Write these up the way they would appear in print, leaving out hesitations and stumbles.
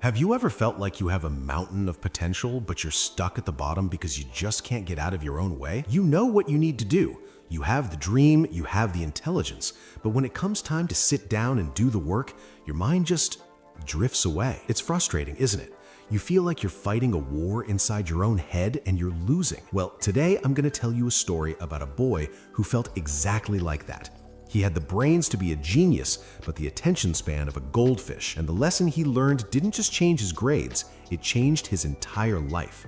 Have you ever felt like you have a mountain of potential, but you're stuck at the bottom because you just can't get out of your own way? You know what you need to do. You have the dream, you have the intelligence, but when it comes time to sit down and do the work, your mind just drifts away. It's frustrating, isn't it? You feel like you're fighting a war inside your own head and you're losing. Well, today I'm going to tell you a story about a boy who felt exactly like that. He had the brains to be a genius, but the attention span of a goldfish. And the lesson he learned didn't just change his grades, it changed his entire life.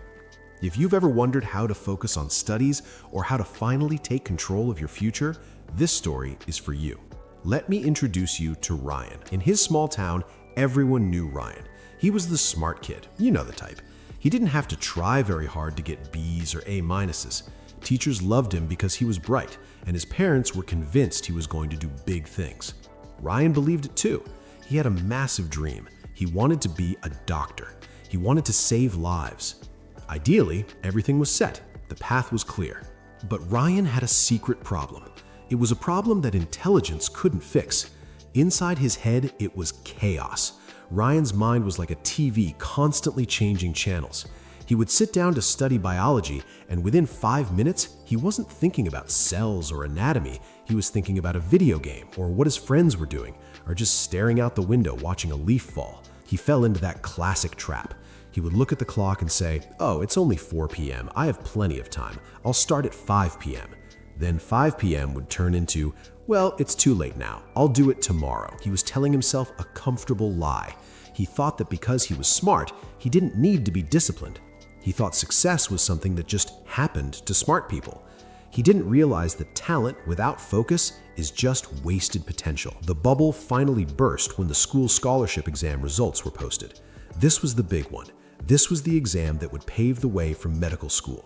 If you've ever wondered how to focus on studies or how to finally take control of your future, this story is for you. Let me introduce you to Ryan. In his small town, everyone knew Ryan. He was the smart kid, you know the type. He didn't have to try very hard to get B's or A minuses. Teachers loved him because he was bright, and his parents were convinced he was going to do big things. Ryan believed it too. He had a massive dream. He wanted to be a doctor. He wanted to save lives. Ideally, everything was set. The path was clear. But Ryan had a secret problem. It was a problem that intelligence couldn't fix. Inside his head, it was chaos. Ryan's mind was like a TV constantly changing channels. He would sit down to study biology, and within 5 minutes, he wasn't thinking about cells or anatomy. He was thinking about a video game, or what his friends were doing, or just staring out the window watching a leaf fall. He fell into that classic trap. He would look at the clock and say, "Oh, it's only 4 p.m. I have plenty of time. I'll start at 5 p.m. Then 5 p.m. would turn into, "Well, it's too late now. I'll do it tomorrow." He was telling himself a comfortable lie. He thought that because he was smart, he didn't need to be disciplined. He thought success was something that just happened to smart people. He didn't realize that talent without focus is just wasted potential. The bubble finally burst when the school scholarship exam results were posted. This was the big one. This was the exam that would pave the way for medical school.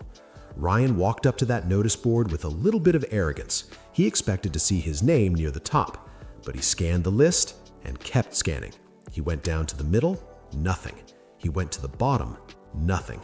Ryan walked up to that notice board with a little bit of arrogance. He expected to see his name near the top, but he scanned the list and kept scanning. He went down to the middle, nothing. He went to the bottom, nothing.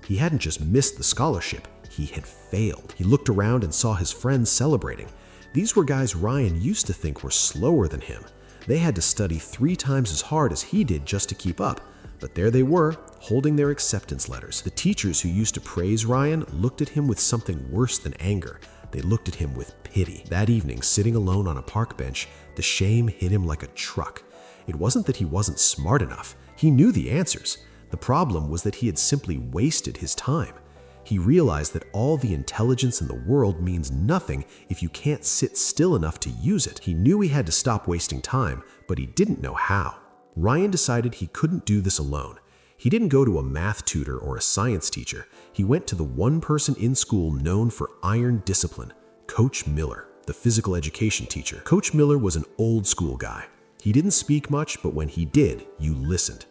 He hadn't just missed the scholarship, he had failed. He looked around and saw his friends celebrating. These were guys Ryan used to think were slower than him. They had to study 3 times as hard as he did just to keep up. But there they were, holding their acceptance letters. The teachers who used to praise Ryan looked at him with something worse than anger. They looked at him with pity. That evening, sitting alone on a park bench, the shame hit him like a truck. It wasn't that he wasn't smart enough. He knew the answers. The problem was that he had simply wasted his time. He realized that all the intelligence in the world means nothing if you can't sit still enough to use it. He knew he had to stop wasting time, but he didn't know how. Ryan decided he couldn't do this alone. He didn't go to a math tutor or a science teacher. He went to the one person in school known for iron discipline, Coach Miller, the physical education teacher. Coach Miller was an old school guy. He didn't speak much, but when he did, you listened.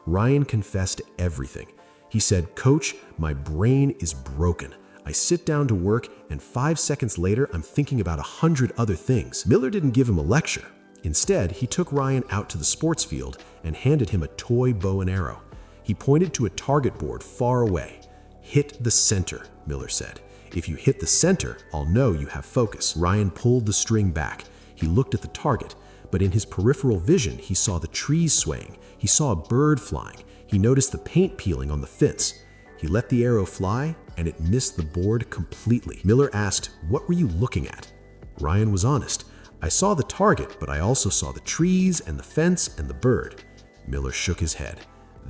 Ryan confessed everything. He said, "Coach, my brain is broken. I sit down to work, and 5 seconds later, I'm thinking about 100 other things." Miller didn't give him a lecture. Instead, he took Ryan out to the sports field and handed him a toy bow and arrow. He pointed to a target board far away. "Hit the center," Miller said. "If you hit the center, I'll know you have focus." Ryan pulled the string back. He looked at the target, but in his peripheral vision, he saw the trees swaying. He saw a bird flying. He noticed the paint peeling on the fence. He let the arrow fly, and it missed the board completely. Miller asked, "What were you looking at?" Ryan was honest. "I saw the target, but I also saw the trees and the fence and the bird." Miller shook his head.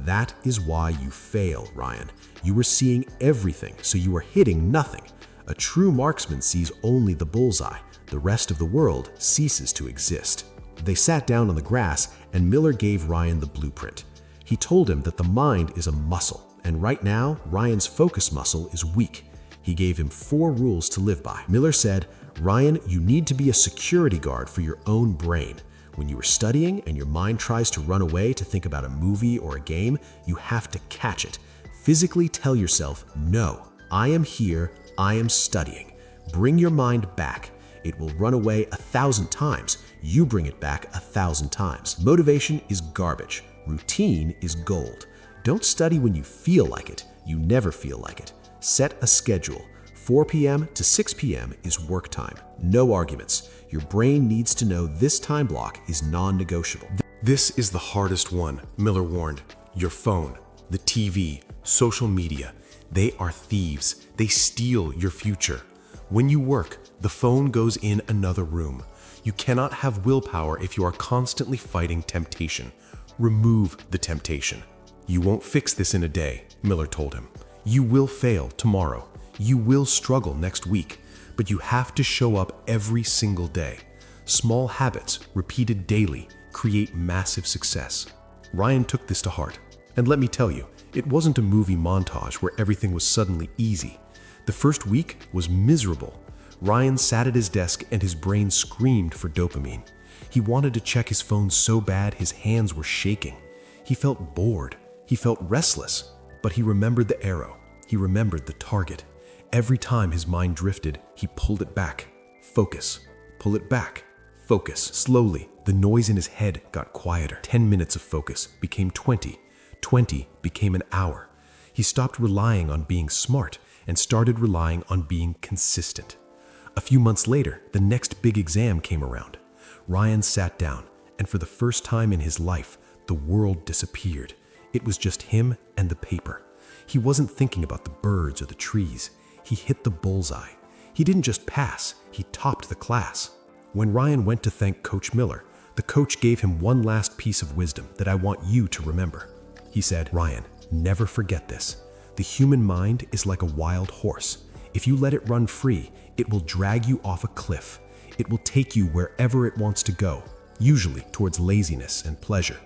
"That is why you fail, Ryan. You were seeing everything, so you were hitting nothing. A true marksman sees only the bullseye. The rest of the world ceases to exist." They sat down on the grass, and Miller gave Ryan the blueprint. He told him that the mind is a muscle, and right now, Ryan's focus muscle is weak. He gave him 4 rules to live by. Miller said, "Ryan, you need to be a security guard for your own brain. When you are studying and your mind tries to run away to think about a movie or a game, you have to catch it. Physically tell yourself, 'No, I am here, I am studying.' Bring your mind back. It will run away 1,000 times. You bring it back 1,000 times. Motivation is garbage. Routine is gold. Don't study when you feel like it. You never feel like it. Set a schedule. 4 p.m. to 6 p.m. is work time. No arguments. Your brain needs to know this time block is non-negotiable." This is the hardest one, Miller warned. Your phone, the TV, social media, they are thieves. They steal your future. When you work, the phone goes in another room. You cannot have willpower if you are constantly fighting temptation. Remove the temptation. You won't fix this in a day, Miller told him. You will fail tomorrow. You will struggle next week, but you have to show up every single day. Small habits, repeated daily, create massive success. Ryan took this to heart. And let me tell you, it wasn't a movie montage where everything was suddenly easy. The first week was miserable. Ryan sat at his desk and his brain screamed for dopamine. He wanted to check his phone so bad his hands were shaking. He felt bored. He felt restless. But he remembered the arrow. He remembered the target. Every time his mind drifted, he pulled it back. Focus. Pull it back. Focus. Slowly, the noise in his head got quieter. 10 minutes of focus became 20. 20 became an hour. He stopped relying on being smart and started relying on being consistent. A few months later, the next big exam came around. Ryan sat down, and for the first time in his life, the world disappeared. It was just him and the paper. He wasn't thinking about the birds or the trees. He hit the bullseye. He didn't just pass, he topped the class. When Ryan went to thank Coach Miller, the coach gave him one last piece of wisdom that I want you to remember. He said, "Ryan, never forget this. The human mind is like a wild horse. If you let it run free, it will drag you off a cliff. It will take you wherever it wants to go, usually towards laziness and pleasure.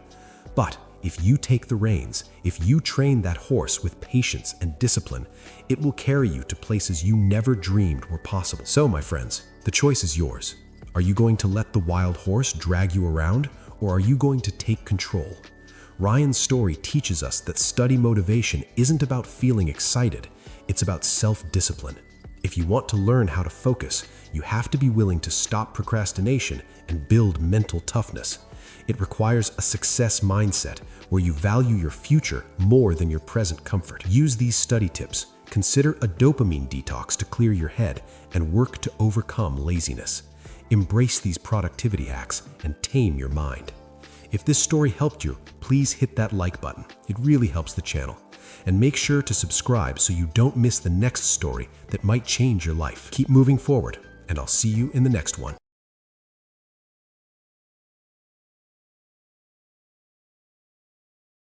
But if you take the reins, if you train that horse with patience and discipline, it will carry you to places you never dreamed were possible." So, my friends, the choice is yours. Are you going to let the wild horse drag you around, or are you going to take control? Ryan's story teaches us that study motivation isn't about feeling excited, it's about self-discipline. If you want to learn how to focus, you have to be willing to stop procrastination and build mental toughness. It requires a success mindset where you value your future more than your present comfort. Use these study tips. Consider a dopamine detox to clear your head and work to overcome laziness. Embrace these productivity hacks and tame your mind. If this story helped you, please hit that like button. It really helps the channel. And make sure to subscribe so you don't miss the next story that might change your life. Keep moving forward, and I'll see you in the next one.